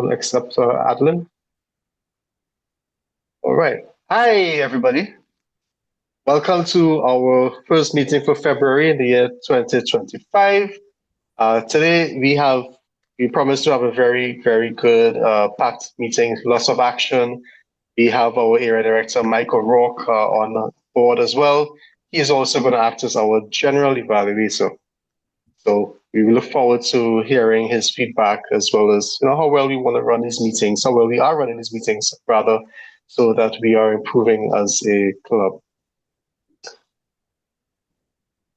everyone except Adeline. All right. Hi, everybody. Welcome to our first meeting for February in the year 2025. Today we promise to have a very, very good packed meeting, lots of action. We have our area director, Mike O'Rourke, on board as well. He is also going to act as our general evaluator. So we look forward to hearing his feedback as well as how well we want to run these meetings, how well we are running these meetings rather, so that we are improving as a club.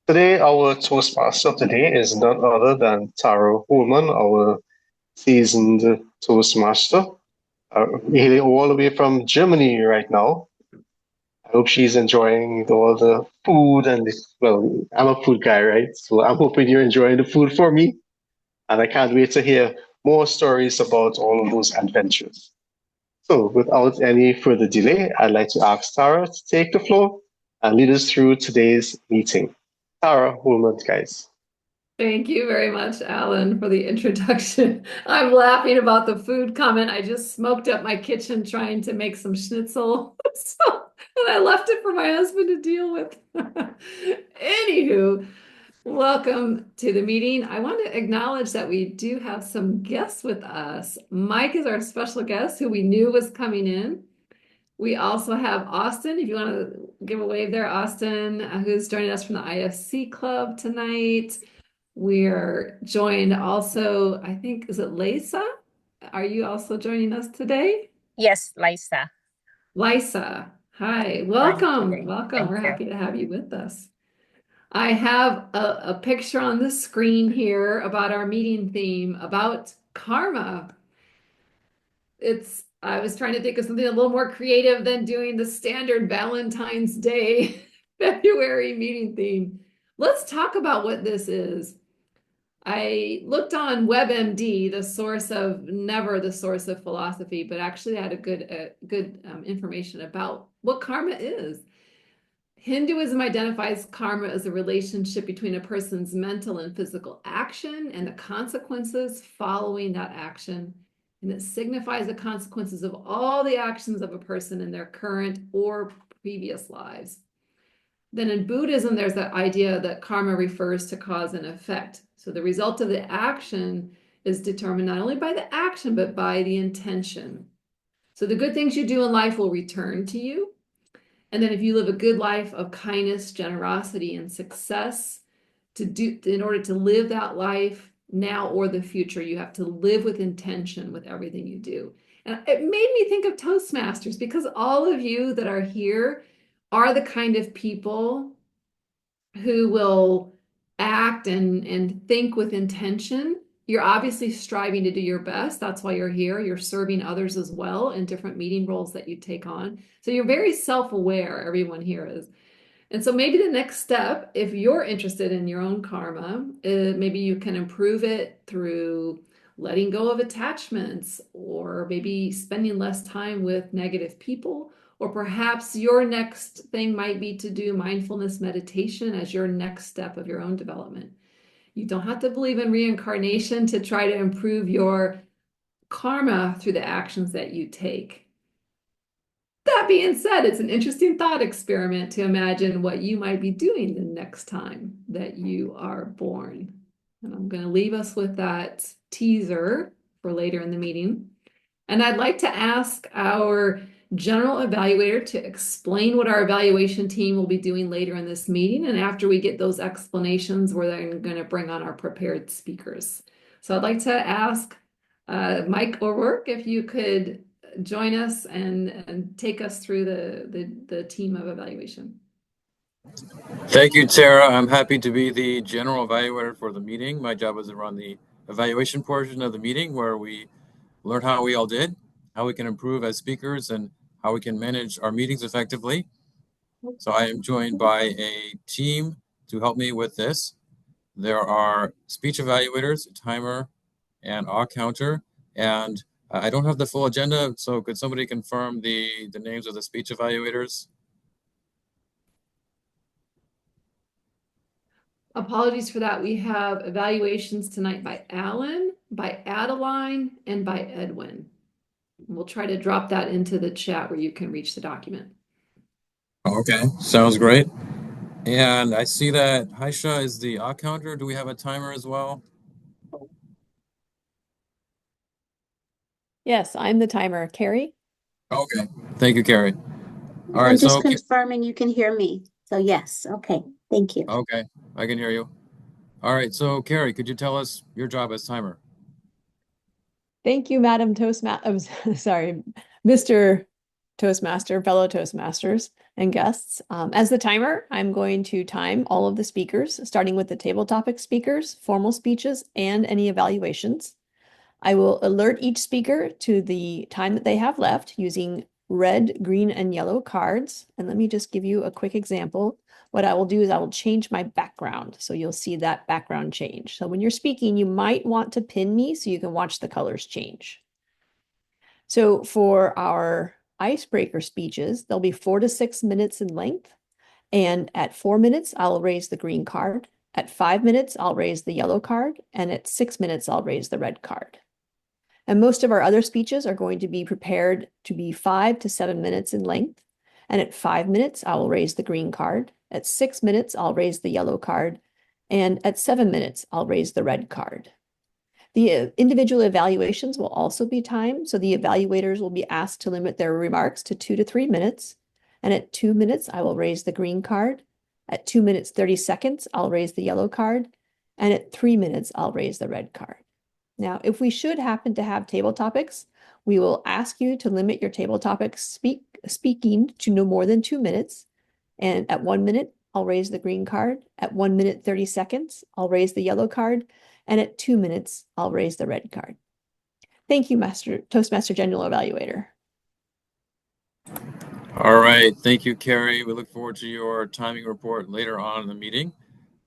Today, our Toastmaster today is none other than Tara Holman, our seasoned Toastmaster, hailing all the way from Germany right now. I hope she's enjoying all the food well, I'm a food guy, right? So I'm hoping you're enjoying the food for me. And I can't wait to hear more stories about all of those adventures. So without any further delay, I'd like to ask Tara to take the floor and lead us through today's meeting. Tara Holman, guys. Thank you very much, Alan, for the introduction. I'm laughing about the food comment. I just smoked up my kitchen trying to make some schnitzel. And I left it for my husband to deal with. Anywho, welcome to the meeting. I want to acknowledge that we do have some guests with us. Mike is our special guest who we knew was coming in. We also have Austin, if you want to give a wave there, Austin, who's joining us from the IFC Club tonight. We're joined also, I think, is it Lisa? Are you also joining us today? Yes, Lisa. Lisa, hi, Today. welcome. Thank We're you. happy to have you with us. I have a picture on the screen here about our meeting theme about karma. I was trying to think of something a little more creative than doing the standard Valentine's Day February meeting theme. Let's talk about what this is. I looked on WebMD, never the source of philosophy, but actually had a good information about what karma is. Hinduism identifies karma as a relationship between a person's mental and physical action and the consequences following that action. And it signifies the consequences of all the actions of a person in their current or previous lives. Then in Buddhism, there's that idea that karma refers to cause and effect. So the result of the action is determined not only by the action, but by the intention. So the good things you do in life will return to you. And then if you live a good life of kindness, generosity, and success, in order to live that life now or the future, you have to live with intention with everything you do. And it made me think of Toastmasters because all of you that are here are the kind of people who will act and think with intention. You're obviously striving to do your best. That's why you're here. You're serving others as well in different meeting roles that you take on. So you're very self-aware, everyone here is. And so maybe the next step, if you're interested in your own karma, maybe you can improve it through letting go of attachments, or maybe spending less time with negative people, or perhaps your next thing might be to do mindfulness meditation as your next step of your own development. You don't have to believe in reincarnation to try to improve your karma through the actions that you take. That being said, it's an interesting thought experiment to imagine what you might be doing the next time that you are born. And I'm going to leave us with that teaser for later in the meeting. And I'd like to ask our general evaluator to explain what our evaluation team will be doing later in this meeting. And after we get those explanations, we're then going to bring on our prepared speakers. So I'd like to ask Mike O'Rourke if you could join us and take us through the team of evaluation. Thank you, Tara. I'm happy to be the general evaluator for the meeting. My job is to run the evaluation portion of the meeting where we learn how we all did, how we can improve as speakers, and how we can manage our meetings effectively. So I am joined by a team to help me with this. There are speech evaluators, a timer, and awe counter. And I don't have the full agenda, so could somebody confirm the names of the speech evaluators? Apologies for that. We have evaluations tonight by Alan, by Adeline, and by Edwin. We'll try to drop that into the chat where you can reach the document. Okay, sounds great. And I see that Haisha is the counter. Do we have a timer as well? Yes, I'm the timer. Carrie? Okay, thank you, Carrie. All I'm right, just so confirming you can hear me. So yes, okay, thank you. okay, I can hear you. All right, so Carrie, could you tell us your job as timer? Thank you, Madam Toastmaster. Sorry, Mr. Toastmaster, fellow Toastmasters and guests. As the timer, I'm going to time all of the speakers, starting with the table topic speakers, formal speeches, and any evaluations. I will alert each speaker to the time that they have left using red, green, and yellow cards. And let me just give you a quick example. What I will do is I will change my background. So you'll see that background change. So when you're speaking, you might want to pin me so you can watch the colors change. So for our icebreaker speeches, they'll be 4 to 6 minutes in length. And at 4 minutes, I'll raise the green card. At 5 minutes, I'll raise the yellow card. And at 6 minutes, I'll raise the red card. And most of our other speeches are going to be prepared to be 5 to 7 minutes in length. And at 5 minutes, I will raise the green card. At 6 minutes, I'll raise the yellow card. And at 7 minutes, I'll raise the red card. The individual evaluations will also be timed. So the evaluators will be asked to limit their remarks to 2 to 3 minutes. And at 2 minutes, I will raise the green card. At 2 minutes, 30 seconds, I'll raise the yellow card. And at 3 minutes, I'll raise the red card. Now, if we should happen to have table topics, we will ask you to limit your table topics speaking to no more than 2 minutes. And at 1 minute, I'll raise the green card. At 1 minute, 30 seconds, I'll raise the yellow card. And at 2 minutes, I'll raise the red card. Thank you, Toastmaster General Evaluator. All right, thank you, Carrie. We look forward to your timing report later on in the meeting.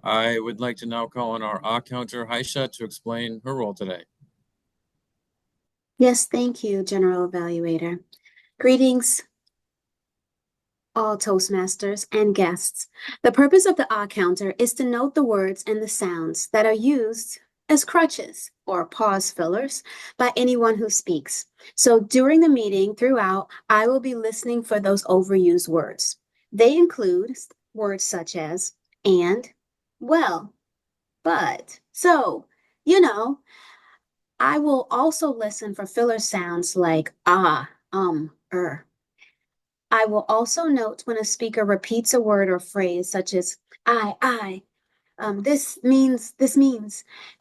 I would like to now call on our counter, Haisha, to explain her role today. Yes, thank you, General Evaluator. Greetings, all Toastmasters and guests. The purpose of the counter is to note the words and the sounds that are used as crutches or pause fillers by anyone who speaks. So during the meeting throughout, I will be listening for those overused words. They include words such as and, well, but, so, you know. I will also listen for filler sounds like ah, I will also note when a speaker repeats a word or phrase such as I, this means.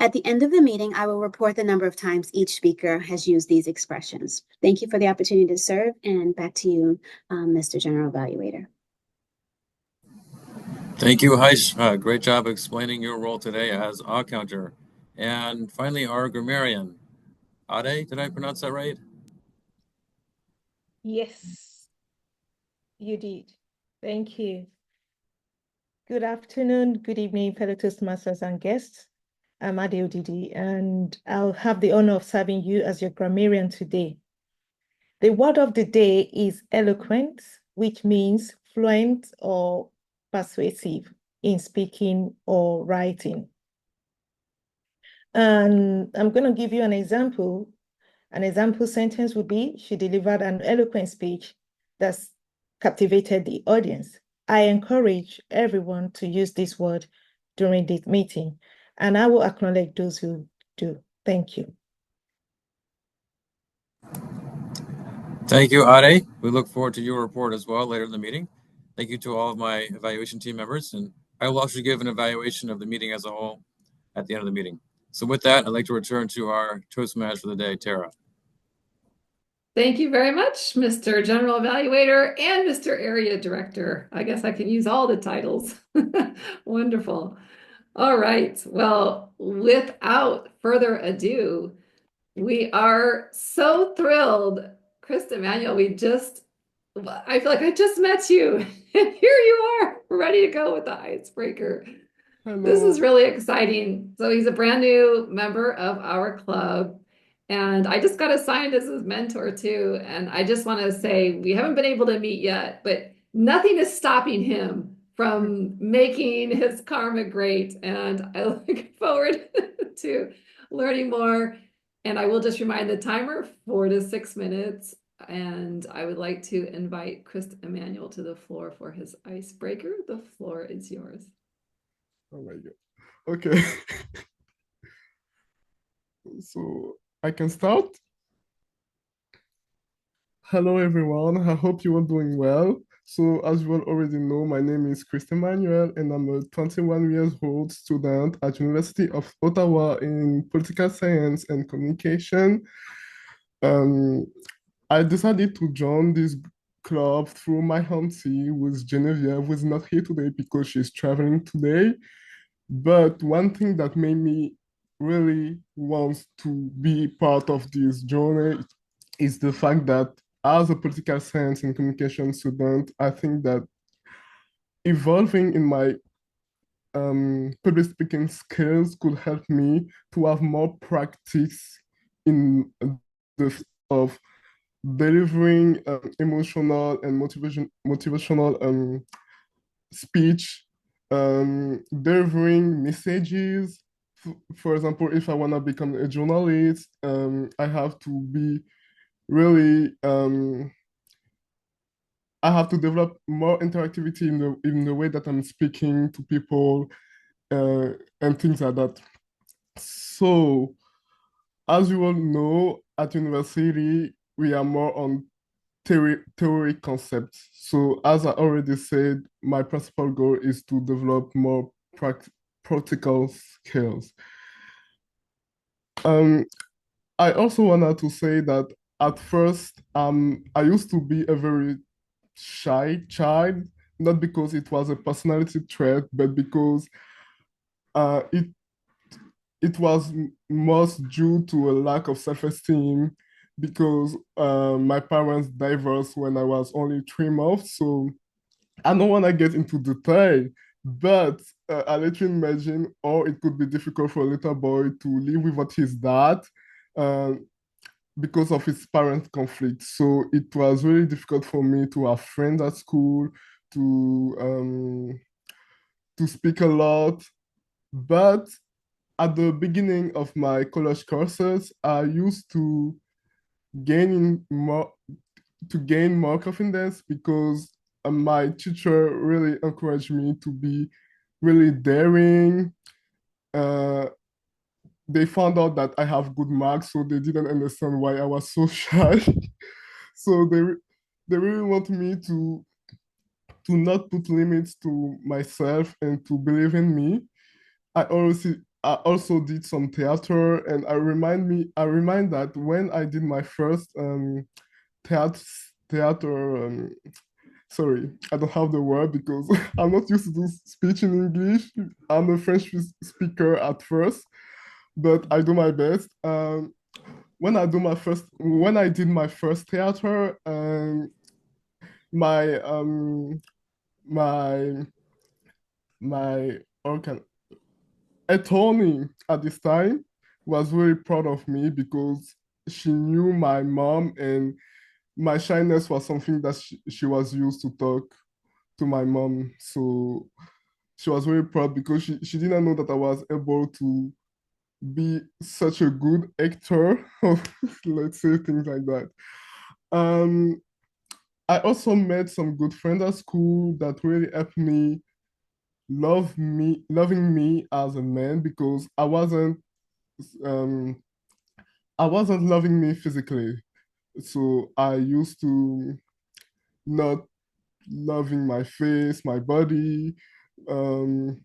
At the end of the meeting, I will report the number of times each speaker has used these expressions. Thank you for the opportunity to serve, and back to you, Mr. General Evaluator. Thank you, Haish. Great job explaining your role today as counter. And finally, our grammarian, Ade, did I pronounce that right? Yes, you did. Thank you. Good afternoon, good evening, fellow Toastmasters and guests. I'm Ade Odidi, and I'll have the honor of serving you as your grammarian today. The word of the day is eloquent, which means fluent or persuasive in speaking or writing. And I'm going to give you an example. An example sentence would be, she delivered an eloquent speech that's captivated the audience. I encourage everyone to use this word during this meeting, and I will acknowledge those who do. Thank you. Thank you, Ade. We look forward to your report as well later in the meeting. Thank you to all of my evaluation team members, and I will also give an evaluation of the meeting as a whole at the end of the meeting. So with that, I'd like to return to our Toastmaster for the day, Tara. Thank you very much, Mr. General Evaluator and Mr. Area Director. I guess I can use all the titles. Wonderful. All right. Well, without further ado, we are so thrilled. Krista Emanuel, I feel like I just met you. And here you are, ready to go with the icebreaker. Hello. This is really exciting. So he's a brand new member of our club. And I just got assigned as his mentor too. And I just want to say we haven't been able to meet yet, but nothing is stopping him from making his karma great. And I look forward to learning more And I will just remind the timer, 4 to 6 minutes. And I would like to invite Chris Emmanuel to the floor for his icebreaker. The floor is yours. Oh my God. Okay. So I can start. Hello, everyone. I hope you are doing well. So as you all already know, my name is Chris Emmanuel, and I'm a 21 years old student at University of Ottawa in political science and communication. Um, I decided to join this club through my auntie, who is Genevieve, who is not here today because she's traveling today. But one thing that made me really want to be part of this journey is the fact that as a political science and communication student, I think that evolving in my public speaking skills could help me to have more practice in the of delivering emotional and motivational speech, delivering messages. For example, if I want to become a journalist, I have to be really I have to develop more interactivity in the way that I'm speaking to people uh, and things like that. So, as you all know, at university, we are more on theory concepts. So, as I already said, my principal goal is to develop more practical skills. Um, I also wanted to say that at first, I used to be a very shy child, not because it was a personality trait, but because uh, it it was most due to a lack of self-esteem because my parents divorced when I was only 3 months. So I don't want to get into detail, but I let you imagine, or it could be difficult for a little boy to live without his dad. Uh, because of his parent conflict. So it was really difficult for me to have friends at school, to speak a lot. But at the beginning of my college courses, I used to gain more gain more confidence because my teacher really encouraged me to be really daring. Uh, they found out that I have good marks, so they didn't understand why I was so shy. So they really want me to not put limits to myself and to believe in me. I also did some theater, and I remind that when I did my first theater theater sorry, I don't have the word because I'm not used to do speech in English. I'm a French speaker at first, but I do my best. When I did my first theater, my my my organ attorney at this time was very proud of me because she knew my mom, and my shyness was something that she was used to talk to my mom. So she was very proud because she didn't know that I was able to be such a good actor. Let's say things like that. Um, I also met some good friends at school that really helped me loving me as a man because um I wasn't loving me physically. So I used to not loving my face, my body, um,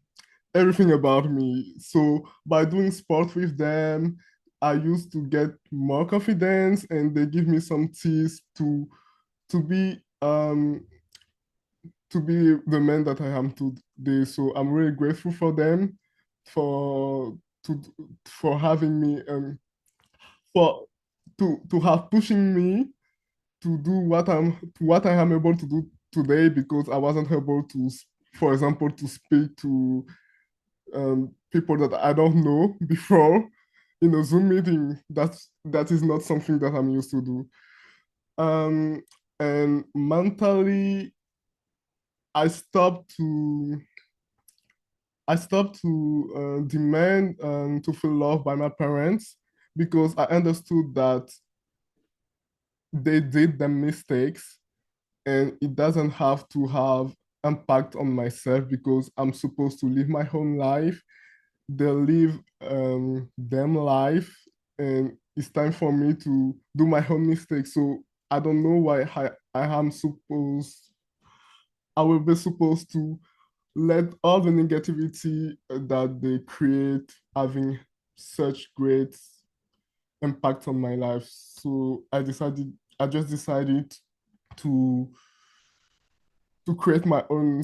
everything about me. So by doing sport with them, I used to get more confidence, and they give me some tips to be to be the man that I am today. So I'm really grateful for them for to for having me for to have pushing me to do what I am able to do today because I wasn't able to, for example, to speak to people that I don't know before in a Zoom meeting. That is not something that I'm used to do. Um, and mentally, I stopped to demand to feel loved by my parents because I understood that they did the mistakes and it doesn't have to have impact on myself because I'm supposed to live my own life. They live them life, and it's time for me to do my own mistakes. So I don't know why I will be supposed to let all the negativity that they create having such great impact on my life. So I just decided to create my own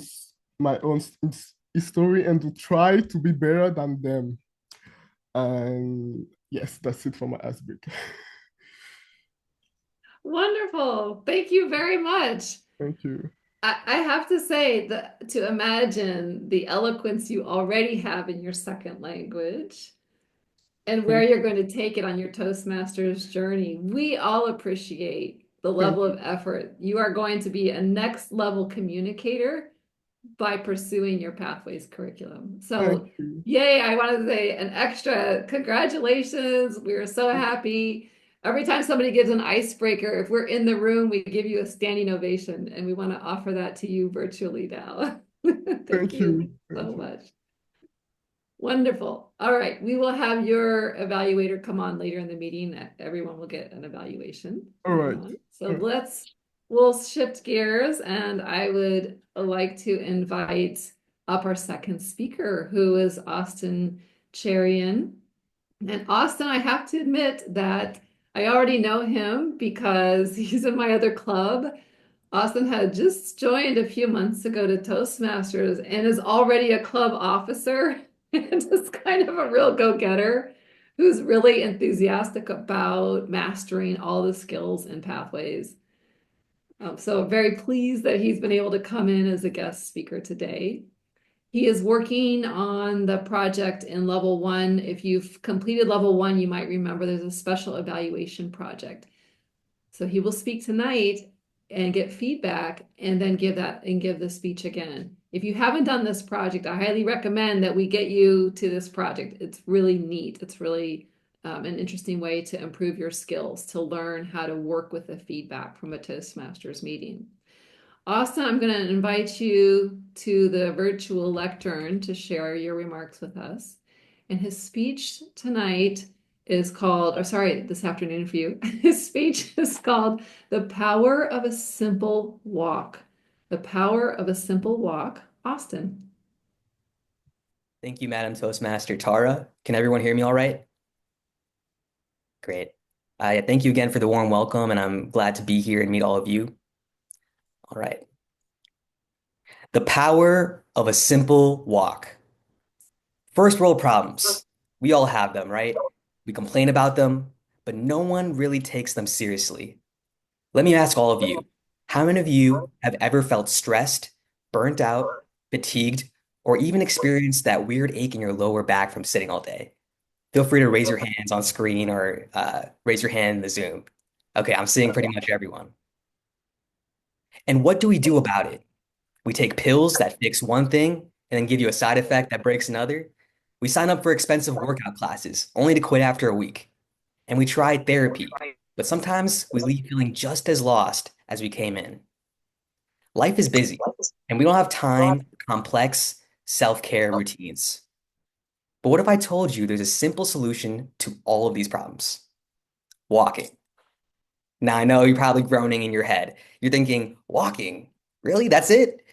story and to try to be better than them. And yes, that's it for my icebreaker. Wonderful. Thank you very much. Thank you. I have to say that to imagine the eloquence you already have in your second language and where Thank, you're going to take it on your Toastmasters journey. We all appreciate the thank level you. of effort. You are going to be a next level communicator by pursuing your Pathways curriculum. Thank So, you. yay, I want to say an extra congratulations. We are so happy. Every time somebody gives an icebreaker, if we're in the room, we give you a standing ovation, and we want to offer that to you virtually now. Thank Thank you you. so Thank you. much. Wonderful. All right. We will have your evaluator come on later in the meeting. Everyone will get an evaluation All later right. on. So we'll shift gears, and I would like to invite up our second speaker, who is Austin Cherian. And Austin, I have to admit that I already know him because he's in my other club. Austin had just joined a few months ago to Toastmasters and is already a club officer and is kind of a real go-getter who's really enthusiastic about mastering all the skills and pathways. So very pleased that he's been able to come in as a guest speaker today. He is working on the project in level 1. If you've completed level 1, you might remember there's a special evaluation project. So he will speak tonight and get feedback and then give the speech again. If you haven't done this project, I highly recommend that we get you to this project. It's really neat. It's really an interesting way to improve your skills, to learn how to work with the feedback from a Toastmasters meeting. Austin, I'm going to invite you to the virtual lectern to share your remarks with us. And his speech tonight is called, or sorry, this afternoon for you. His speech is called The Power of a Simple Walk. The Power of a Simple Walk. Austin. Thank you, Madam Toastmaster Tara. Can everyone hear me all right? Great. Thank you again for the warm welcome, and I'm glad to be here and meet all of you. All right. The power of a simple walk. First world problems. We all have them, right? We complain about them, but no one really takes them seriously. Let me ask all of you, how many of you have ever felt stressed, burnt out, fatigued, or even experienced that weird ache in your lower back from sitting all day? Feel free to raise your hands on screen or raise your hand in the Zoom. Okay, I'm seeing pretty much everyone. And what do we do about it? We take pills that fix one thing and then give you a side effect that breaks another. We sign up for expensive workout classes only to quit after a week. And we try therapy, but sometimes we leave feeling just as lost as we came in. Life is busy, and we don't have time for complex self-care routines. But what if I told you there's a simple solution to all of these problems? Walking. Now, I know you're probably groaning in your head. You're thinking, walking? Really? That's it?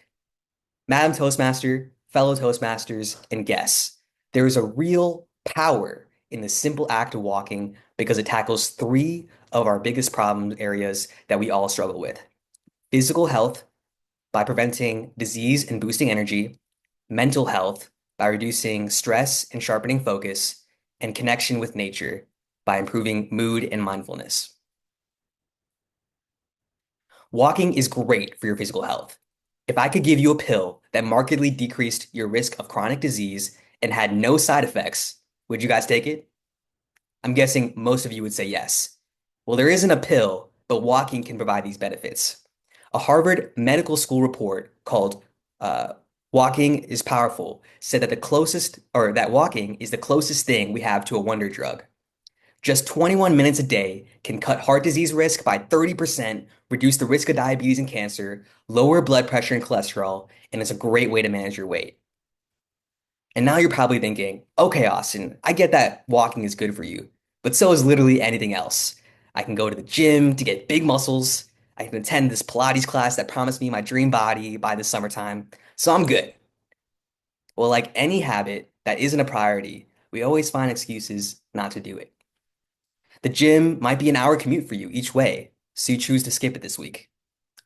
Madam Toastmaster, fellow Toastmasters, and guests, there is a real power in the simple act of walking because it tackles three of our biggest problem areas that we all struggle with: physical health by preventing disease and boosting energy, mental health by reducing stress and sharpening focus, and connection with nature by improving mood and mindfulness. Walking is great for your physical health. If I could give you a pill that markedly decreased your risk of chronic disease and had no side effects, would you guys take it? I'm guessing most of you would say yes. Well, there isn't a pill, but walking can provide these benefits. A Harvard Medical School report called Walking is Powerful said that that walking is the closest thing we have to a wonder drug. Just 21 minutes a day can cut heart disease risk by 30%, reduce the risk of diabetes and cancer, lower blood pressure and cholesterol, and it's a great way to manage your weight. And now you're probably thinking, okay, Austin, I get that walking is good for you, but so is literally anything else. I can go to the gym to get big muscles. I can attend this Pilates class that promised me my dream body by the summertime, so I'm good. Well, like any habit that isn't a priority, we always find excuses not to do it. The gym might be an hour commute for you each way, so you choose to skip it this week.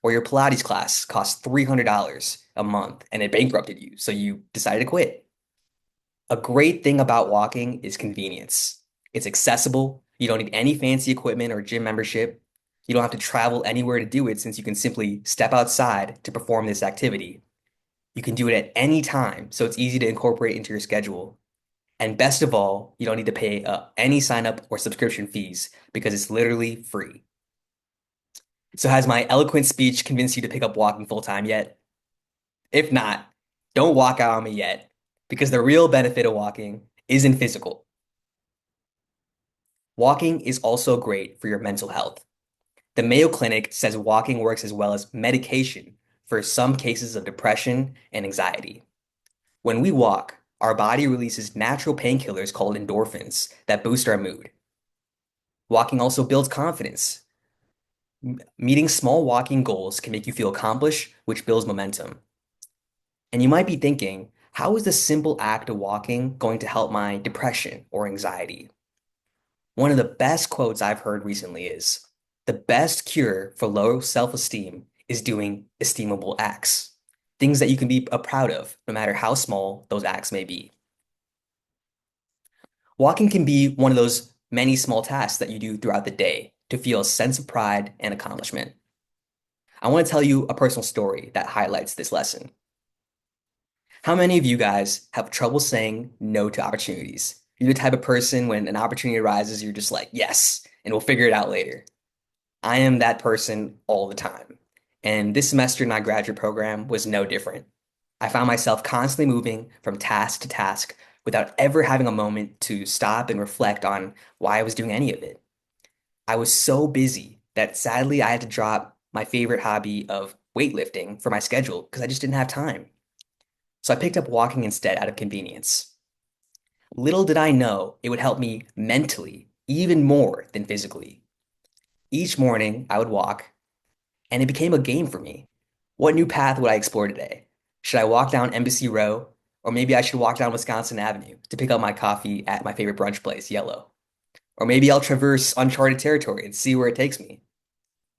Or your Pilates class costs $300 a month and it bankrupted you, so you decided to quit. A great thing about walking is convenience. It's accessible. You don't need any fancy equipment or gym membership. You don't have to travel anywhere to do it since you can simply step outside to perform this activity. You can do it at any time, so it's easy to incorporate into your schedule. And best of all, you don't need to pay any sign up or subscription fees because it's literally free. So has my eloquent speech convinced you to pick up walking full time yet? If not, don't walk out on me yet, because the real benefit of walking isn't physical. Walking is also great for your mental health. The Mayo Clinic says walking works as well as medication for some cases of depression and anxiety. When we walk, our body releases natural painkillers called endorphins that boost our mood. Walking also builds confidence. Meeting small walking goals can make you feel accomplished, which builds momentum. And you might be thinking, how is the simple act of walking going to help my depression or anxiety? One of the best quotes I've heard recently is, the best cure for low self-esteem is doing esteemable acts, things that you can be proud of, no matter how small those acts may be. Walking can be one of those many small tasks that you do throughout the day to feel a sense of pride and accomplishment. I want to tell you a personal story that highlights this lesson. How many of you guys have trouble saying no to opportunities? You're the type of person when an opportunity arises, you're just like, yes, and we'll figure it out later. I am that person all the time. And this semester in my graduate program was no different. I found myself constantly moving from task to task without ever having a moment to stop and reflect on why I was doing any of it. I was so busy that sadly I had to drop my favorite hobby of weightlifting for my schedule because I just didn't have time. So I picked up walking instead out of convenience. Little did I know it would help me mentally even more than physically. Each morning I would walk, and it became a game for me. What new path would I explore today? Should I walk down Embassy Row, or maybe I should walk down Wisconsin Avenue to pick up my coffee at my favorite brunch place, Yellow? Or maybe I'll traverse uncharted territory and see where it takes me.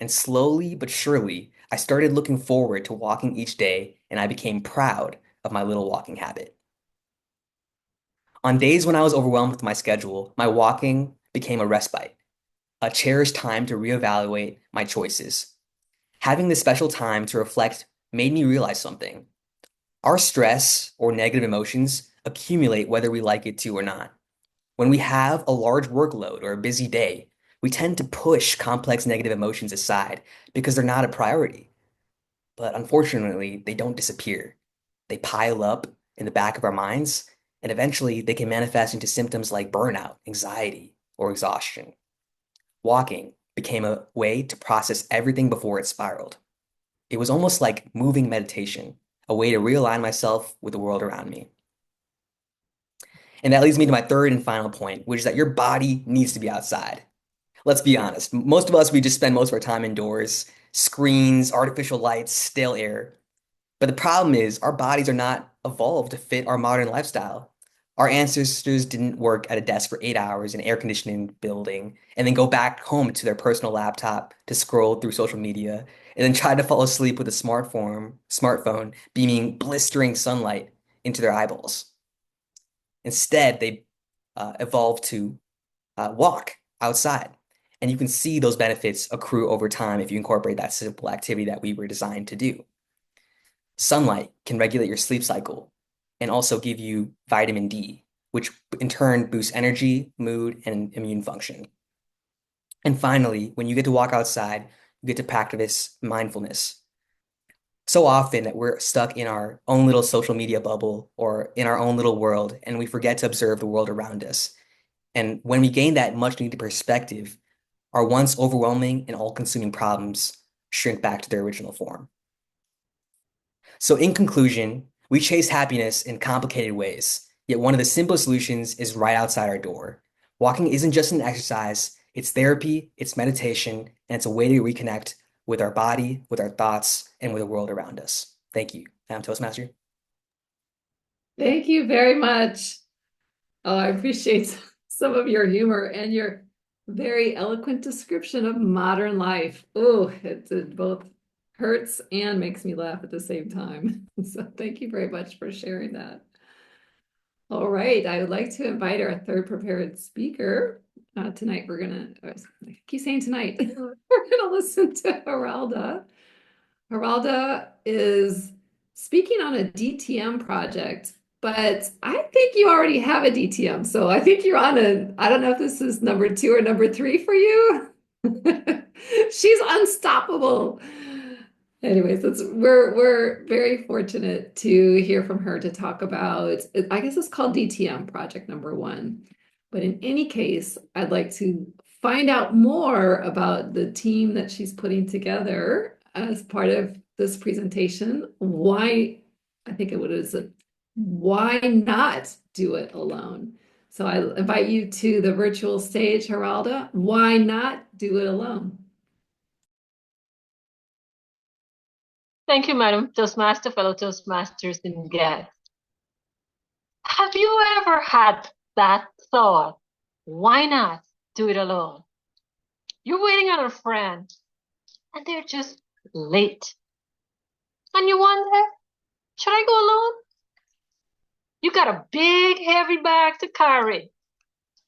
And slowly but surely, I started looking forward to walking each day, and I became proud of my little walking habit. On days when I was overwhelmed with my schedule, my walking became a respite, a cherished time to reevaluate my choices. Having this special time to reflect made me realize something. Our stress or negative emotions accumulate whether we like it to or not. When we have a large workload or a busy day, we tend to push complex negative emotions aside because they're not a priority. But unfortunately, they don't disappear. They pile up in the back of our minds, and eventually they can manifest into symptoms like burnout, anxiety, or exhaustion. Walking became a way to process everything before it spiraled. It was almost like moving meditation, a way to realign myself with the world around me. And that leads me to my third and final point, which is that your body needs to be outside. Let's be honest. Most of us, we just spend most of our time indoors, screens, artificial lights, stale air. But the problem is our bodies are not evolved to fit our modern lifestyle. Our ancestors didn't work at a desk for 8 hours in an air conditioning building and then go back home to their personal laptop to scroll through social media and then try to fall asleep with a smartphone beaming blistering sunlight into their eyeballs. Instead, they evolved to walk outside. And you can see those benefits accrue over time if you incorporate that simple activity that we were designed to do. Sunlight can regulate your sleep cycle and also give you vitamin D, which in turn boosts energy, mood, and immune function. And finally, when you get to walk outside, you get to practice mindfulness. So often that we're stuck in our own little social media bubble or in our own little world, and we forget to observe the world around us. And when we gain that much needed perspective, our once overwhelming and all-consuming problems shrink back to their original form. So in conclusion, we chase happiness in complicated ways, yet one of the simplest solutions is right outside our door. Walking isn't just an exercise, it's therapy, it's meditation, and it's a way to reconnect with our body, with our thoughts, and with the world around us. Thank you. I'm Toastmaster. Thank you very much. Oh, I appreciate some of your humor and your very eloquent description of modern life. Oh, it both hurts and makes me laugh at the same time. So thank you very much for sharing that. All right, I would like to invite our third prepared speaker. Tonight I keep saying tonight, we're gonna listen to Geralda. Geralda is speaking on a DTM project, but I think you already have a DTM. So I think you're on I don't know if this is number 2 or number 3 for you. She's unstoppable. Anyways, we're very fortunate to hear from her to talk about, I guess it's called DTM project number 1. But in any case, I'd like to find out more about the team that she's putting together as part of this presentation. Why, I think why not do it alone? So I invite you to the virtual stage, Geralda. Why not do it alone? Thank you, Madam Toastmaster, fellow Toastmasters and guests. Have you ever had that thought? Why not do it alone? You're waiting on a friend and they're just late. And you wonder, should I go alone? You got a big, heavy bag to carry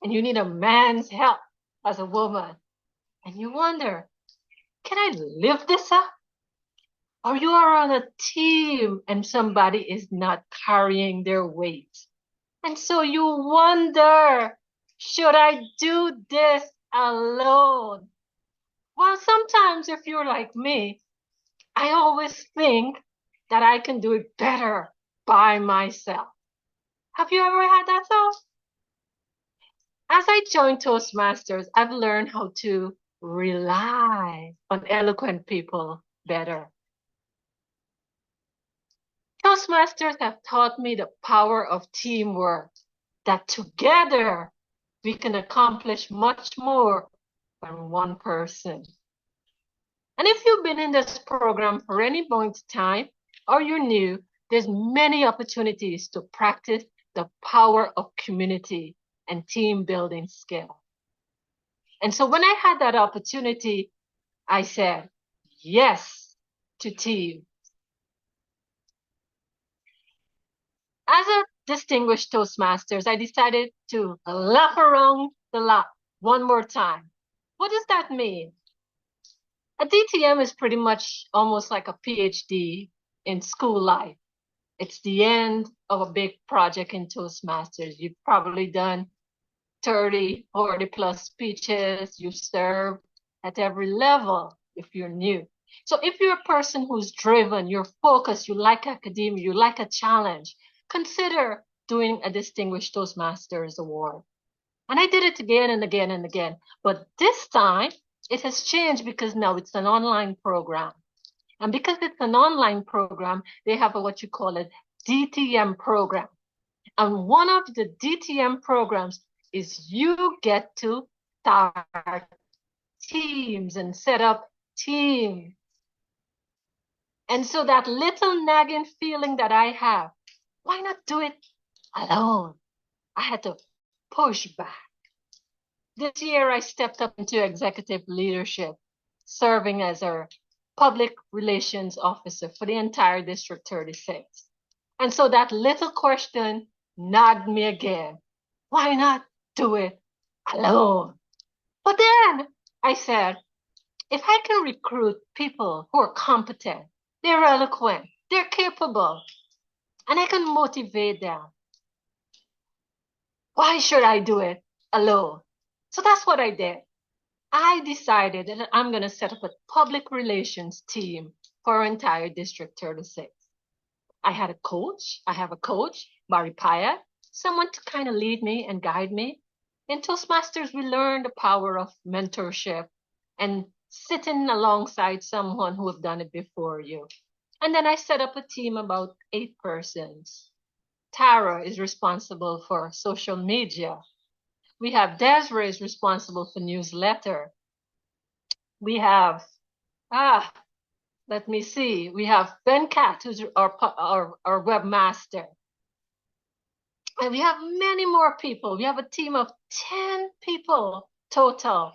and you need a man's help as a woman. And you wonder, can I lift this up? Or you are on a team and somebody is not carrying their weight. And so you wonder, should I do this alone? Well, sometimes if you're like me, I always think that I can do it better by myself. Have you ever had that thought? As I joined Toastmasters, I've learned how to rely on eloquent people better. Toastmasters have taught me the power of teamwork, that together we can accomplish much more than one person. And if you've been in this program for any point of time or you're new, there's many opportunities to practice the power of community and team building skill. And so when I had that opportunity, I said yes to team. As a distinguished Toastmasters, I decided to lap around the lap one more time. What does that mean? A DTM is pretty much almost like a PhD in school life. It's the end of a big project in Toastmasters. You've probably done 30, 40 plus speeches. You serve at every level if you're new. So if you're a person who's driven, you're focused, you like academia, you like a challenge, consider doing a Distinguished Toastmasters Award. And I did it again and again and again. But this time, it has changed because now it's an online program. And because it's an online program, they have what you call a DTM program. And one of the DTM programs is you get to start teams and set up teams. And so that little nagging feeling that I have, why not do it alone? I had to push back. This year, I stepped up into executive leadership, serving as our public relations officer for the entire District 36. And so that little question nagged me again. Why not do it alone? But then I said, if I can recruit people who are competent, they're eloquent, they're capable, and I can motivate them, why should I do it alone? So that's what I did. I decided that I'm going to set up a public relations team for our entire District 36. I have a coach, Barry Pyatt, someone to kind of lead me and guide me. In Toastmasters, we learn the power of mentorship and sitting alongside someone who have done it before you. And then I set up a team about 8 persons. Tara is responsible for social media. We have Desiree is responsible for newsletter. We have, let me see. We have Ben Cat, who's our webmaster. And we have many more people. We have a team of 10 people total.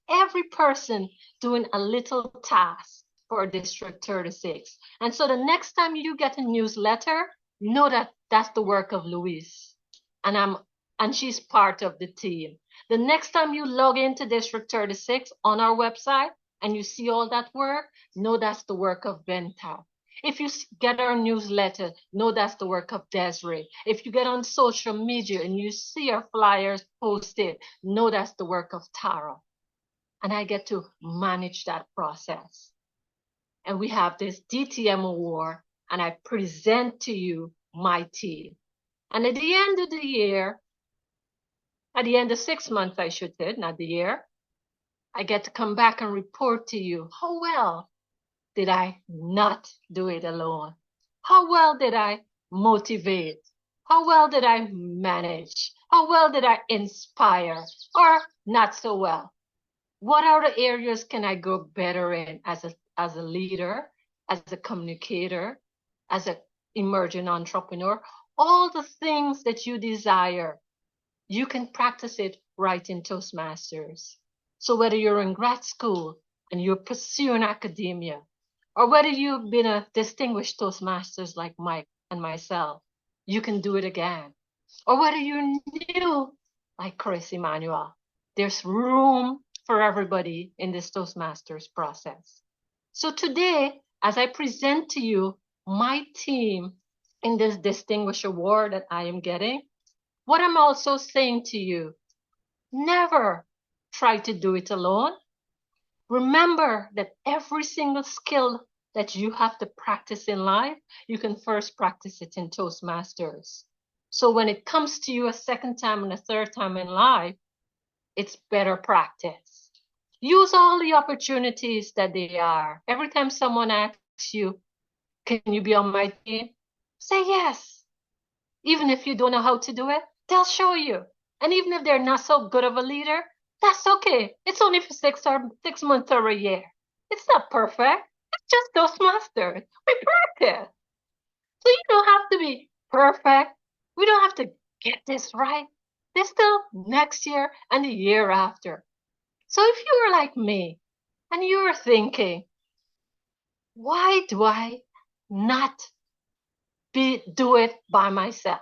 Every person doing a little task for District 36. And so the next time you get a newsletter, know that that's the work of Louise. And she's part of the team. The next time you log into District 36 on our website and you see all that work, know that's the work of Benta. If you get our newsletter, know that's the work of Desiree. If you get on social media and you see our flyers posted, know that's the work of Tara. And I get to manage that process. And we have this DTM award, and I present to you my team. And at the end of the year, at the end of 6 months, I should say, not the year, I get to come back and report to you how well did I not do it alone? How well did I motivate? How well did I manage? How well did I inspire? Or not so well? What other areas can I go better in as a leader, as a communicator, as an emerging entrepreneur? All the things that you desire, you can practice it right in Toastmasters. So whether you're in grad school and you're pursuing academia, or whether you've been a distinguished Toastmasters like Mike and myself, you can do it again. Or whether you're new like Chris Emmanuel, there's room for everybody in this Toastmasters process. So today, as I present to you my team in this distinguished award that I am getting, what I'm also saying to you, never try to do it alone. Remember that every single skill that you have to practice in life, you can first practice it in Toastmasters. So when it comes to you a second time and a third time in life, it's better practice. Use all the opportunities that they are. Every time someone asks you, can you be on my team? Say yes. Even if you don't know how to do it, they'll show you. And even if they're not so good of a leader, that's okay. It's only for 6 months or a year. It's not perfect. It's just Toastmasters. We practice. So you don't have to be perfect. We don't have to get this right. There's still next year and the year after. So if you're like me and you're thinking, why do I not do it by myself?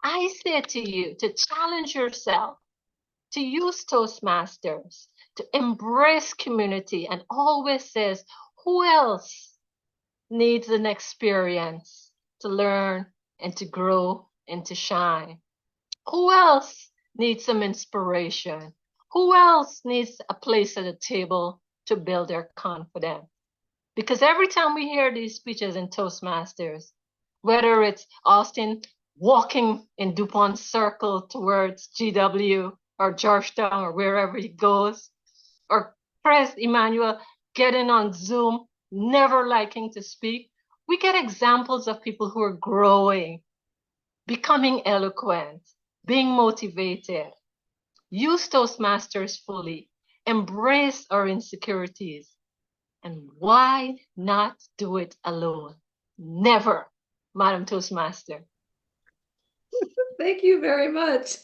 I say to you to challenge yourself, to use Toastmasters, to embrace community, and always says, who else needs an experience to learn and to grow and to shine? Who else needs some inspiration? Who else needs a place at the table to build their confidence? Because every time we hear these speeches in Toastmasters, whether it's Austin walking in DuPont Circle towards GW or Georgetown or wherever he goes, or Chris Emmanuel getting on Zoom, never liking to speak, we get examples of people who are growing, becoming eloquent, being motivated. Use Toastmasters fully. Embrace our insecurities. And why not do it alone? Never, Madam Toastmaster. Thank you very much.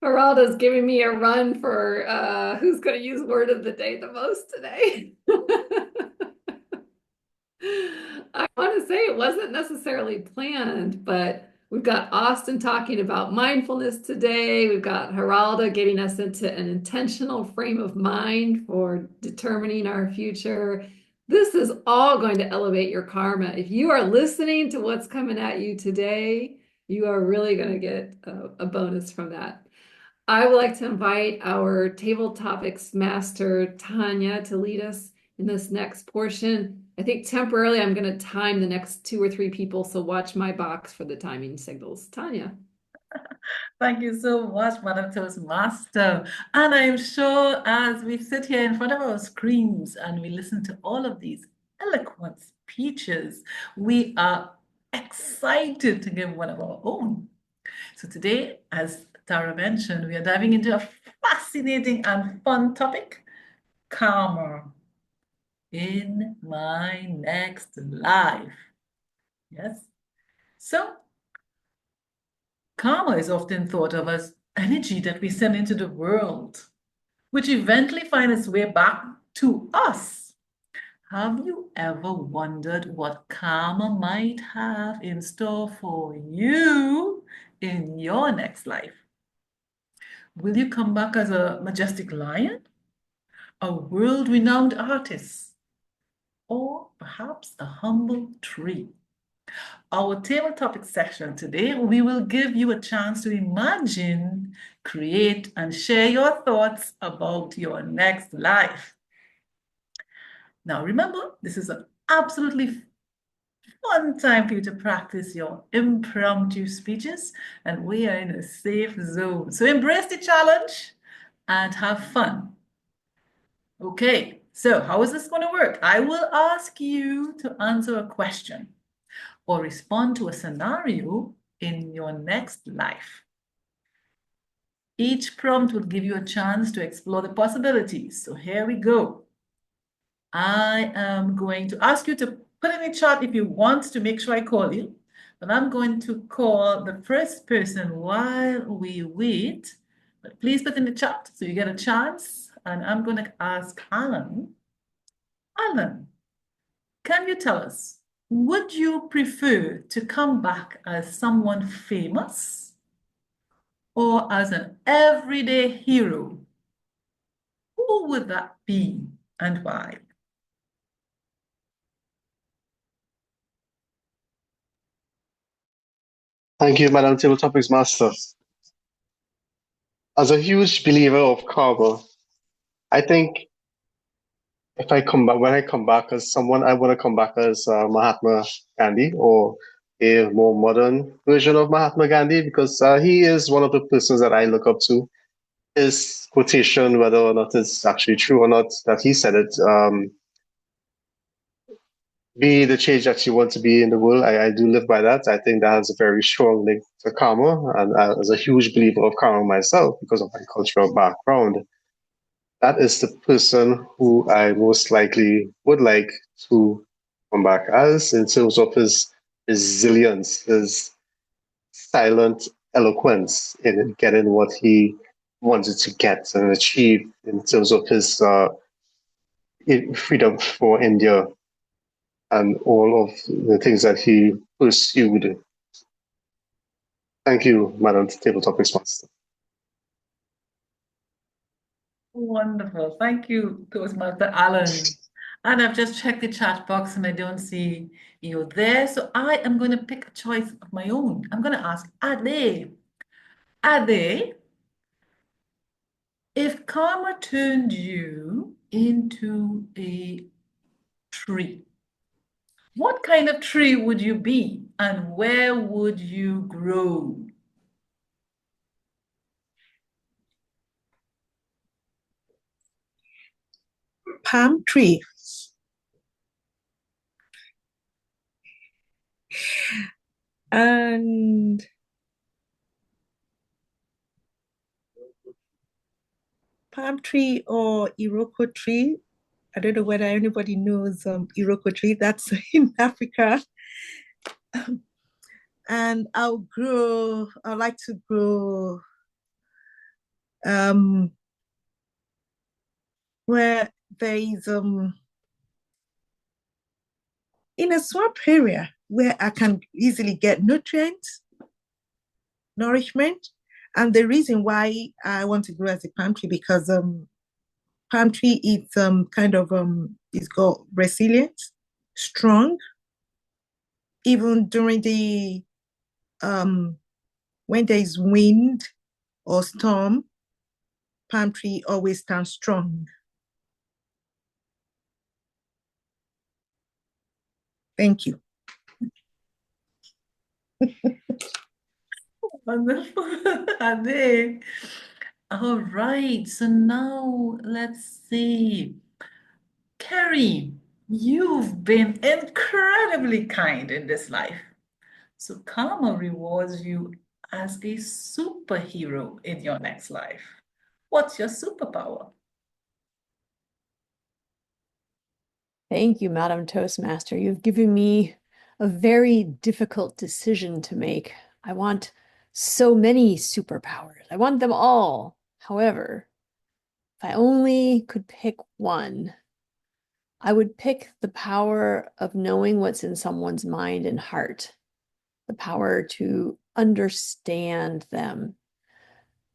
Geralda's giving me a run for who's going to use word of the day the most today. I want to say it wasn't necessarily planned, but we've got Austin talking about mindfulness today. We've got Geralda getting us into an intentional frame of mind for determining our future. This is all going to elevate your karma. If you are listening to what's coming at you today, you are really going to get a bonus from that. I would like to invite our table topics master, Tanya, to lead us in this next portion. I think temporarily I'm going to time the next 2 or 3 people, so watch my box for the timing signals. Tanya. Thank you so much, Madam Toastmaster. And I'm sure as we sit here in front of our screens and we listen to all of these eloquent speeches, we are excited to give one of our own. So today, as Tara mentioned, we are diving into a fascinating and fun topic, karma in my next life. Yes. So karma is often thought of as energy that we send into the world, which eventually finds its way back to us. Have you ever wondered what karma might have in store for you in your next life? Will you come back as a majestic lion, a world-renowned artist, or perhaps a humble tree? Our table topic session today, we will give you a chance to imagine, create, and share your thoughts about your next life. Now, remember, this is an absolutely fun time for you to practice your impromptu speeches, and we are in a safe zone. So embrace the challenge and have fun. Okay, so how is this going to work? I will ask you to answer a question or respond to a scenario in your next life. Each prompt will give you a chance to explore the possibilities. So here we go. I am going to ask you to put in the chat if you want to make sure I call you, but I'm going to call the first person while we wait. But please put in the chat so you get a chance. And I'm going to ask Alan. Alan, can you tell us, would you prefer to come back as someone famous or as an everyday hero? Who would that be and why? Thank you, Madam Table Topics Master. As a huge believer of karma, I think if I come back, when I come back as someone, I want to come back as Mahatma Gandhi or a more modern version of Mahatma Gandhi because he is one of the persons that I look up to. His quotation, whether or not it's actually true or not, that he said it, be the change that you want to be in the world. I do live by that. I think that has a very strong link to karma. And as a huge believer of karma myself, because of my cultural background, that is the person who I most likely would like to come back as in terms of his resilience, his silent eloquence in getting what he wanted to get and achieve in terms of his freedom for India and all of the things that he pursued. Thank you, Madam Table Topics Master. Wonderful. Thank you, Toastmaster Alan. And I've just checked the chat box and I don't see you there. So I am going to pick a choice of my own. I'm going to ask Ade. Ade, if karma turned you into a tree, what kind of tree would you be and where would you grow? Palm tree. And palm tree or Iroko tree. I don't know whether anybody knows Iroko tree. That's in Africa. And I like to grow where there is in a swamp area where I can easily get nutrients, nourishment. And the reason why I want to grow as a palm tree because palm tree is it's got resilience, strong. Even during the when there is wind or storm, palm tree always stands strong. Thank you. Wonderful. Ade. All right, so now let's see. Carrie, you've been incredibly kind in this life. So karma rewards you as a superhero in your next life. What's your superpower? Thank you, Madam Toastmaster. You've given me a very difficult decision to make. I want so many superpowers. I want them all. However, if I only could pick one, I would pick the power of knowing what's in someone's mind and heart, the power to understand them.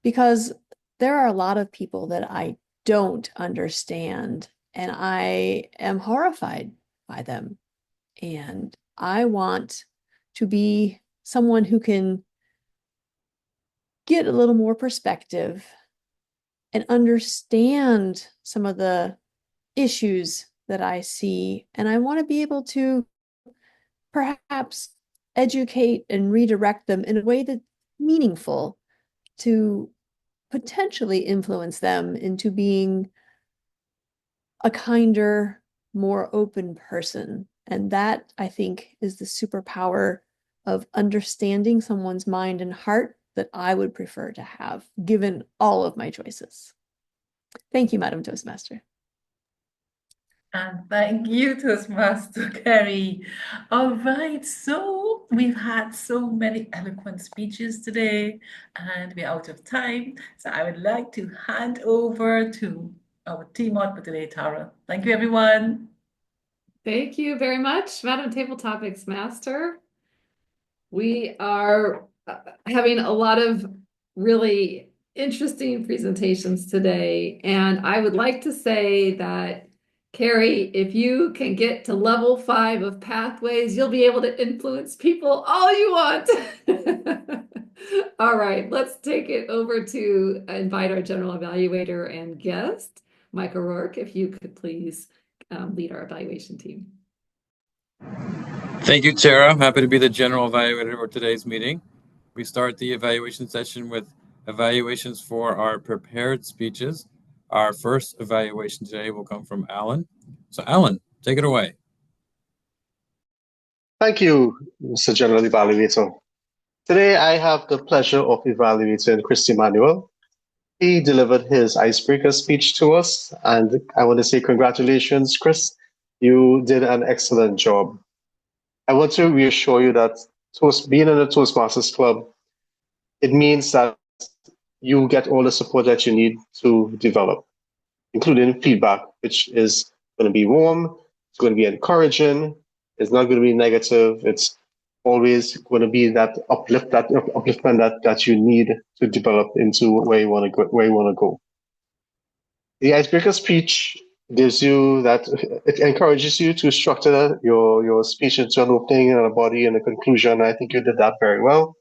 Because there are a lot of people that I don't understand, and I am horrified by them. And I want to be someone who can get a little more perspective and understand some of the issues that I see. And I want to be able to perhaps educate and redirect them in a way that's meaningful to potentially influence them into being a kinder, more open person. And that, I think, is the superpower of understanding someone's mind and heart that I would prefer to have, given all of my choices. Thank you, Madam Toastmaster. And thank you, Toastmaster Carrie. All right, so we've had so many eloquent speeches today, and we're out of time. So I would like to hand over to our team on for today, Tara. Thank you, everyone. Thank you very much, Madam Table Topics Master. We are having a lot of really interesting presentations today, and I would like to say that, Carrie, if you can get to level 5 of pathways, you'll be able to influence people all you want. All right, let's take it over to invite our general evaluator and guest, Mike O'Rourke, if you could please lead our evaluation team. Thank you, Tara. I'm happy to be the general evaluator for today's meeting. We start the evaluation session with evaluations for our prepared speeches. Our first evaluation today will come from Alan. So Alan, take it away. Thank you, Mr. General Evaluator. Today, I have the pleasure of evaluating Chris Emmanuel. He delivered his icebreaker speech to us, and I want to say congratulations, Chris. You did an excellent job. I want to reassure you that being in the Toastmasters Club, it means that you get all the support that you need to develop, including feedback, which is going to be warm, it's going to be encouraging, it's not going to be negative, it's always going to be that upliftment that you need to develop into where you want to go. The icebreaker speech gives you that, it encourages you to structure your speech into an opening and a body and a conclusion. I think you did that very well.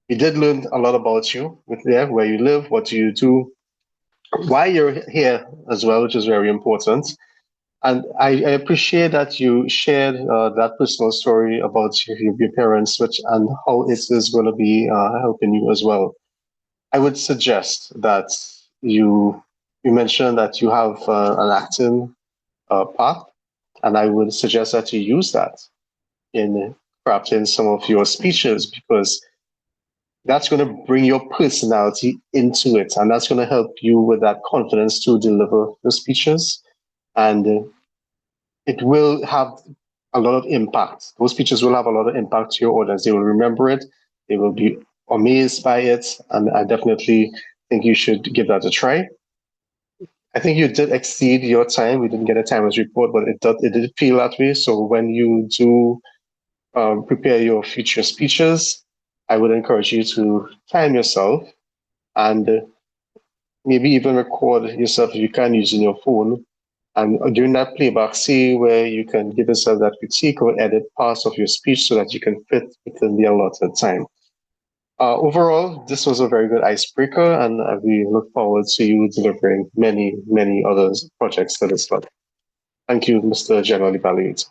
You did learn a lot about you with there, where you live, what do you do, why you're here as well, which is very important. And I appreciate that you shared that personal story about your parents, and how it is going to be helping you as well. I would suggest that you mentioned that you have an acting path, and I would suggest that you use that in crafting some of your speeches, because that's going to bring your personality into it, and that's going to help you with that confidence to deliver your speeches. And it will have a lot of impact. Those speeches will have a lot of impact to your audience. They will remember it. They will be amazed by it. And I definitely think you should give that a try. I think you did exceed your time. We didn't get a timers report, but it did feel that way. So when you do prepare your future speeches, I would encourage you to time yourself and maybe even record yourself if you can using your phone. And during that playback, see where you can give yourself that critique or edit parts of your speech so that you can fit within the allotted time. Overall, this was a very good icebreaker, and we look forward to you delivering many, many other projects to this club. Thank you, Mr. General Evaluator.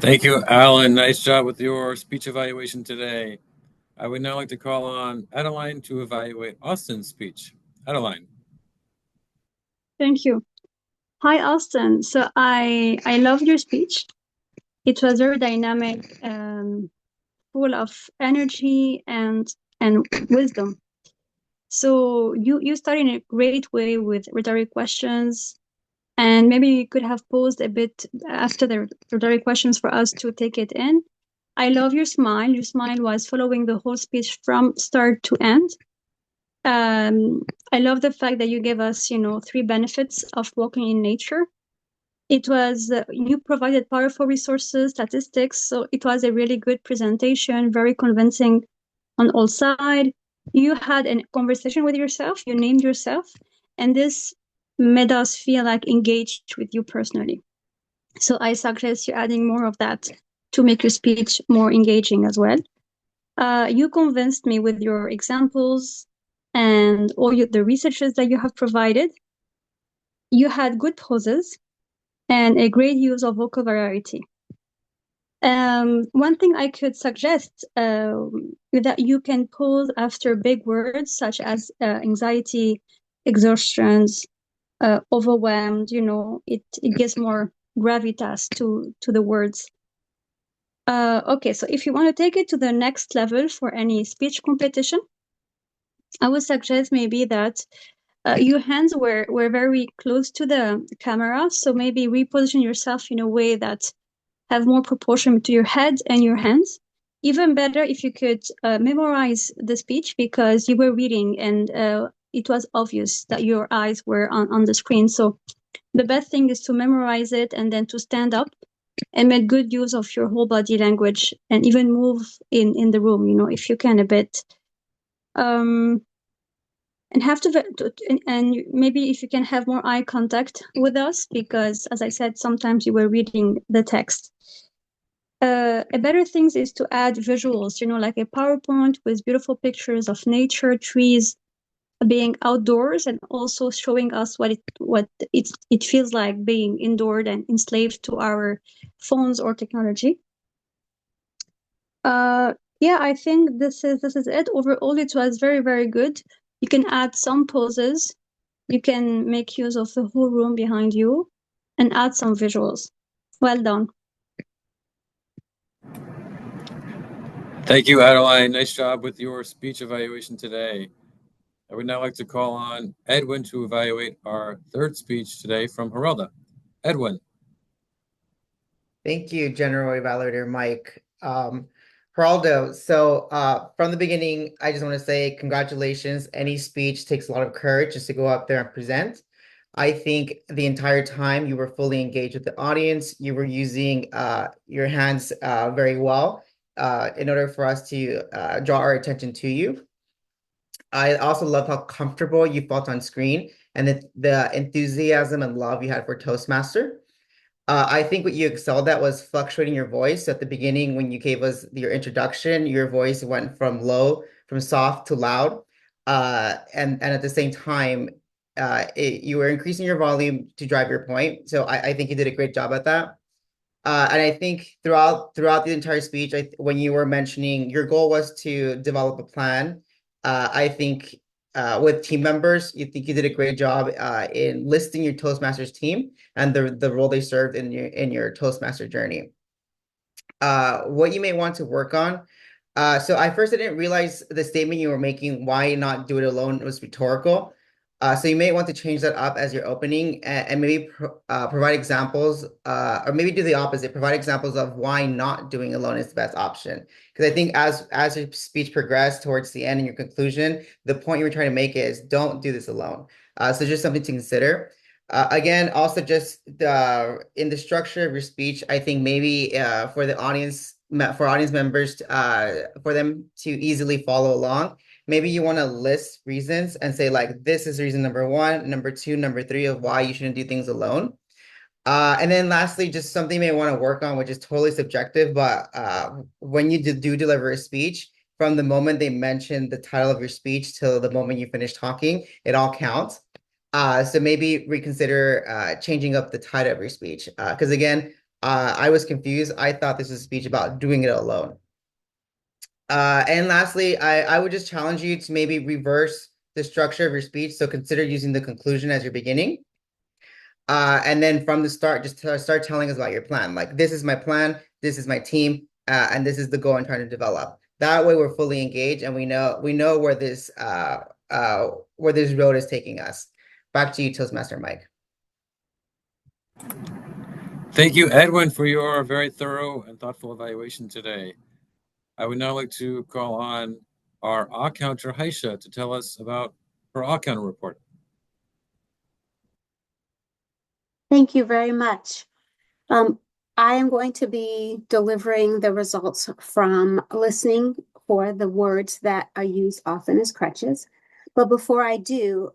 Thank you, Alan. Nice job with your speech evaluation today. I would now like to call on Adeline to evaluate Austin's speech. Adeline. Thank you. Hi, Austin. So I love your speech. It was very dynamic, full of energy and wisdom. So you started in a great way with rhetoric questions, and maybe you could have paused a bit after the rhetoric questions for us to take it in. I love your smile. Your smile was following the whole speech from start to end. I love the fact that you gave us, 3 benefits of walking in nature. It was, you provided powerful resources, statistics, so it was a really good presentation, very convincing on all sides. You had a conversation with yourself, you named yourself, and this made us feel like engaged with you personally. So I suggest you adding more of that to make your speech more engaging as well. You convinced me with your examples and all the researches that you have provided. You had good pauses and a great use of vocal variety. One thing I could suggest that you can pause after big words such as anxiety, exhaustions, overwhelmed. It gives more gravitas to the words. Okay, so if you want to take it to the next level for any speech competition, I would suggest maybe that your hands were very close to the camera, so maybe reposition yourself in a way that have more proportion to your head and your hands. Even better if you could memorize the speech because you were reading and it was obvious that your eyes were on the screen. So the best thing is to memorize it and then to stand up and make good use of your whole body language and even move in the room, if you can a bit. And have and maybe if you can have more eye contact with us, because as I said, sometimes you were reading the text. A better thing is to add visuals, like a PowerPoint with beautiful pictures of nature, trees, being outdoors, and also showing us what it feels like being indoors and enslaved to our phones or technology. Yeah, I think this is it. Overall, it was very, very good. You can add some poses. You can make use of the whole room behind you and add some visuals. Well done. Thank you, Adeline. Nice job with your speech evaluation today. I would now like to call on Edwin to evaluate our third speech today from Geralda. Edwin. Thank you, General Evaluator Mike. Geraldo, so from the beginning, I just want to say congratulations. Any speech takes a lot of courage just to go up there and present. I think the entire time you were fully engaged with the audience. You were using your hands very well in order for us to draw our attention to you. I also love how comfortable you felt on screen and the enthusiasm and love you had for Toastmaster. I think what you excelled at was fluctuating your voice. At the beginning, when you gave us your introduction, your voice went from soft to loud. And at the same time, you were increasing your volume to drive your point. So I think you did a great job at that. And I think throughout the entire speech, when you were mentioning your goal was to develop a plan, I think with team members, you think you did a great job in listing your Toastmasters team and the role they served in your Toastmaster journey. What you may want to work on. So I didn't realize the statement you were making, why not do it alone, was rhetorical. So you may want to change that up as your opening and maybe provide examples, or maybe do the opposite, provide examples of why not doing alone is the best option. Because I think as your speech progressed towards the end and your conclusion, the point you were trying to make is don't do this alone. So just something to consider. Again, also just in the structure of your speech, I think maybe for audience members, for them to easily follow along, maybe you want to list reasons and say like, this is reason number 1, number 2, number 3 of why you shouldn't do things alone. And then lastly, just something you may want to work on, which is totally subjective, but when you do deliver a speech, from the moment they mention the title of your speech till the moment you finish talking, it all counts. So maybe reconsider changing up the title of your speech. Because again, I was confused. I thought this was a speech about doing it alone. And lastly, I would just challenge you to maybe reverse the structure of your speech. So consider using the conclusion as your beginning. And then from the start, just start telling us about your plan. Like, this is my plan, this is my team, and this is the goal I'm trying to develop. That way we're fully engaged and we know where this road is taking us. Back to you, Toastmaster Mike. Thank you, Edwin, for your very thorough and thoughtful evaluation today. I would now like to call on our counter, Haisha, to tell us about her counter report. Thank you very much. I am going to be delivering the results from listening for the words that are used often as crutches. But before I do,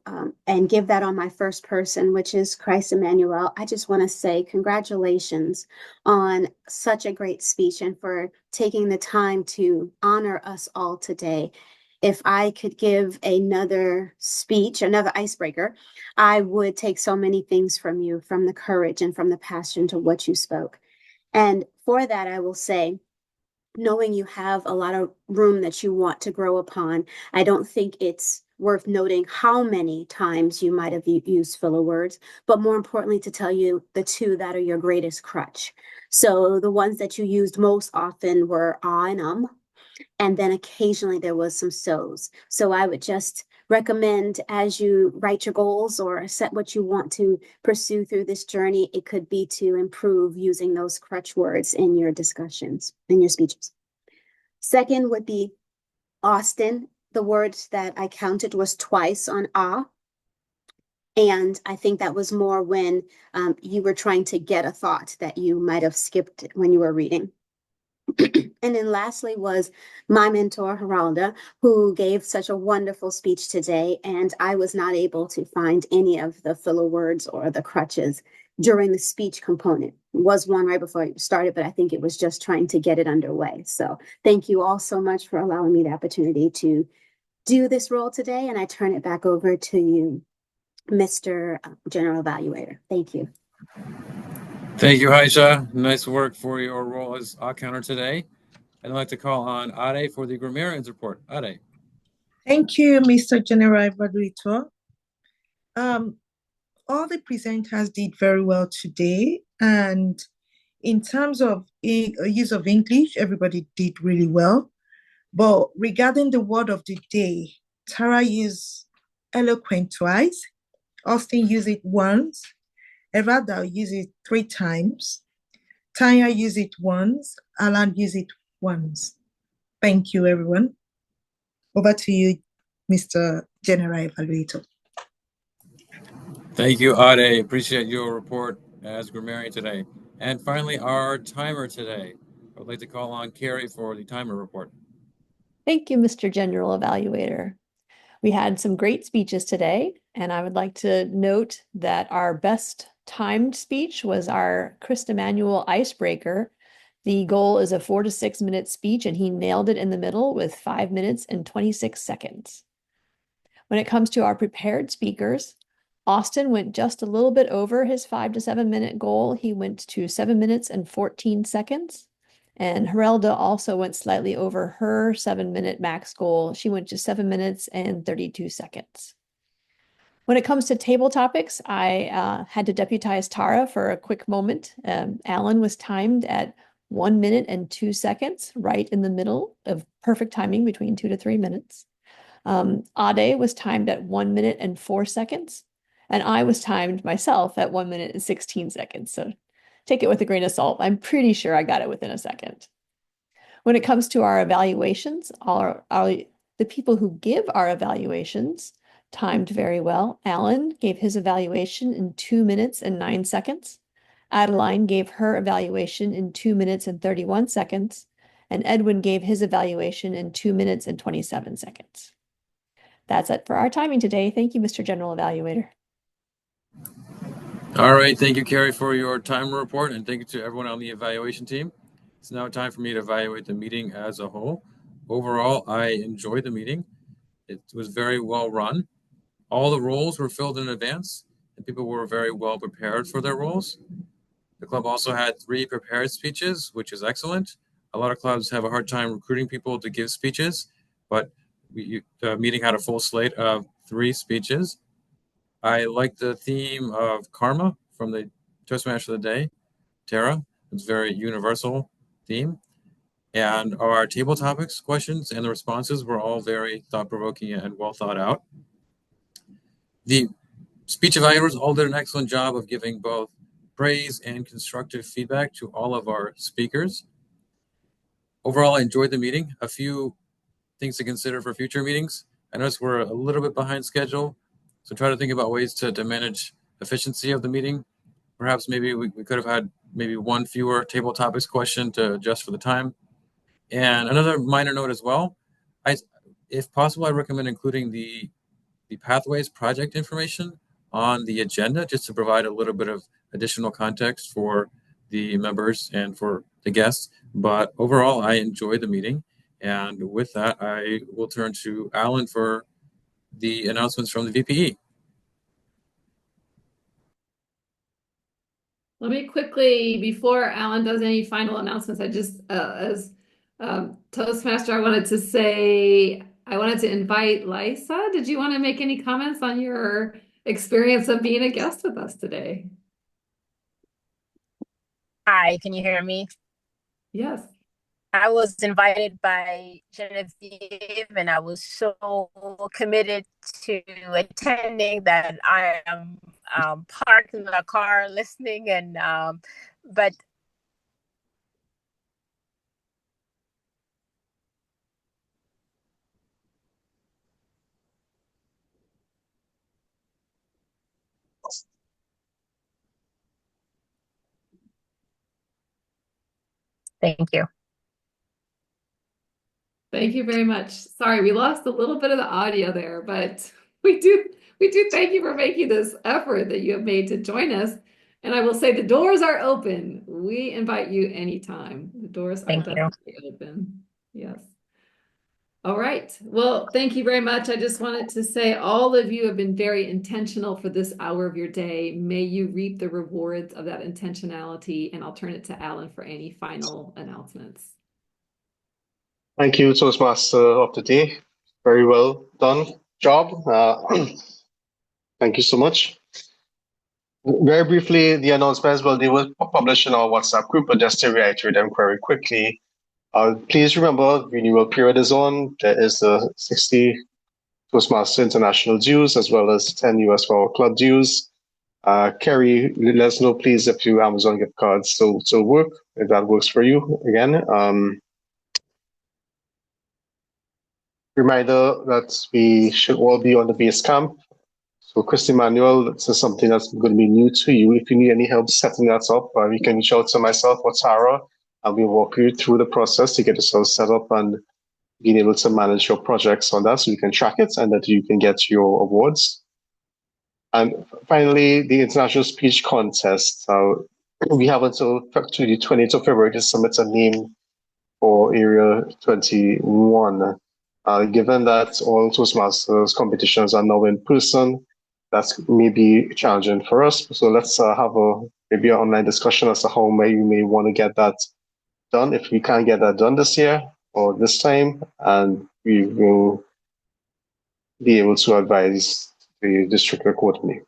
and give that on my first person, which is Christ Emmanuel, I just want to say congratulations on such a great speech and for taking the time to honor us all today. If I could give another speech, another icebreaker, I would take so many things from you, from the courage and from the passion to what you spoke. And for that, I will say, knowing you have a lot of room that you want to grow upon, I don't think it's worth noting how many times you might have used filler words, but more importantly, to tell you the two that are your greatest crutch. So the ones that you used most often were and and then occasionally there was some so's. So I would just recommend, as you write your goals or set what you want to pursue through this journey, it could be to improve using those crutch words in your discussions, in your speeches. Second would be Austin. The words that I counted was twice on and I think that was more when you were trying to get a thought that you might have skipped when you were reading. And then lastly was my mentor, Geralda, who gave such a wonderful speech today. And I was not able to find any of the filler words or the crutches during the speech component. Was one right before it started, but I think it was just trying to get it underway. So thank you all so much for allowing me the opportunity to do this role today. And I turn it back over to you, Mr. General Evaluator. Thank you. Thank you, Haisha. Nice work for your role as counter today. I'd like to call on Ade for the grammarians report. Ade. Thank you, Mr. General Evaluator. All the presenters did very well today. And in terms of use of English, everybody did really well. But regarding the word of the day, Tara used eloquent twice, Austin used it once, Evada used it 3 times, Tanya used it once, Alan used it once. Thank you, everyone. Over to you, Mr. General Evaluator. Thank you, Ade. Appreciate your report as grammarian today. And finally, our timer today. I would like to call on Carrie for the timer report. Thank you, Mr. General Evaluator. We had some great speeches today, and I would like to note that our best timed speech was our Chris Emmanuel icebreaker. The goal is a 4 to 6 minute speech, and he nailed it in the middle with 5 minutes and 26 seconds. When it comes to our prepared speakers, Austin went just a little bit over his 5 to 7 minute goal. He went to 7 minutes and 14 seconds. And Geralda also went slightly over her 7 minute max goal. She went to 7 minutes and 32 seconds. When it comes to table topics, I had to deputize Tara for a quick moment. Alan was timed at 1 minute and 2 seconds, right in the middle of perfect timing between 2 to 3 minutes. Ade was timed at 1 minute and 4 seconds. And I was timed myself at 1 minute and 16 seconds. So take it with a grain of salt. I'm pretty sure I got it within a second. When it comes to our evaluations, the people who give our evaluations timed very well. Alan gave his evaluation in 2 minutes and 9 seconds. Adeline gave her evaluation in 2 minutes and 31 seconds. And Edwin gave his evaluation in 2 minutes and 27 seconds. That's it for our timing today. Thank you, Mr. General Evaluator. All right. Thank you, Carrie, for your timer report, and thank you to everyone on the evaluation team. It's now time for me to evaluate the meeting as a whole. Overall, I enjoyed the meeting. It was very well run. All the roles were filled in advance, and people were very well prepared for their roles. The club also had 3 prepared speeches, which is excellent. A lot of clubs have a hard time recruiting people to give speeches, but the meeting had a full slate of 3 speeches. I like the theme of karma from the Toastmaster of the Day, Tara. It's a very universal theme. And our table topics questions and the responses were all very thought-provoking and well thought out. The speech evaluators all did an excellent job of giving both praise and constructive feedback to all of our speakers. Overall, I enjoyed the meeting. A few things to consider for future meetings. I noticed we're a little bit behind schedule, so try to think about ways to manage efficiency of the meeting. Perhaps maybe we could have had maybe 1 fewer table topics question to adjust for the time. And another minor note as well, if possible, I recommend including the Pathways project information on the agenda, just to provide a little bit of additional context for the members and for the guests. But overall, I enjoyed the meeting. And with that, I will turn to Alan for the announcements from the VPE. Let me quickly, before Alan does any final announcements, I just, as Toastmaster, I wanted to invite Lisa. Did you want to make any comments on your experience of being a guest with us today? Hi, can you hear me? Yes. I was invited by Genevieve, and I was so committed to attending that I am parked in the car listening, and but thank you. Thank you very much. Sorry, we lost a little bit of the audio there, but we do thank you for making this effort that you have made to join us. And I will say the doors are open. We invite you anytime. The doors are definitely open. Yes. All right. Well, thank you very much. I just wanted to say all of you have been very intentional for this hour of your day. May you reap the rewards of that intentionality. And I'll turn it to Alan for any final announcements. Thank you, Toastmaster of the Day. Very well done job. Thank you so much. Very briefly, the announcements, well, they will publish in our WhatsApp group, but just to reiterate them very quickly. Please remember, renewal period is on. There is the 60 Toastmaster International dues, as well as 10 US for our club dues. Kerry, let us know, please, if your Amazon gift cards still work, if that works for you again. Reminder that we should all be on the base camp. So, Chris Emmanuel, this is something that's going to be new to you. If you need any help setting that up, you can reach out to myself or Tara, and we'll walk you through the process to get yourself set up and being able to manage your projects on that so you can track it and that you can get your awards. And finally, the International Speech Contest. We have until the 20th of February to submit a name for Area 21. Given that all Toastmasters competitions are now in person, that's maybe challenging for us. So let's have maybe an online discussion as to how you may want to get that done. If we can't get that done this year or this time, and we will be able to advise the district accordingly.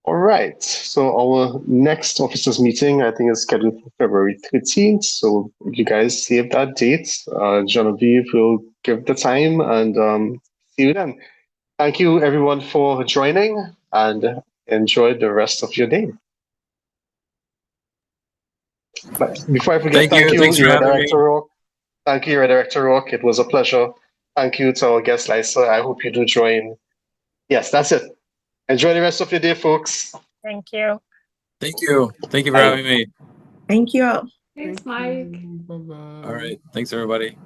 All right, so our next officers meeting, I think, is scheduled for February 13th. So you guys save that date. Genevieve will give the time, and see you then. Thank you, everyone, for joining, and enjoy the rest of your day. But before I forget, thank you, Thanks for having Director me. Rock. Thank you, Director Rock. It was a pleasure. Thank you to our guest, Lisa. I hope you do join. Yes, that's it. Enjoy the rest of your day, folks. Thank you. Thank you. Thank you for having me. Thank you all. Thanks, Mike. Bye-bye. All right. Thanks, everybody.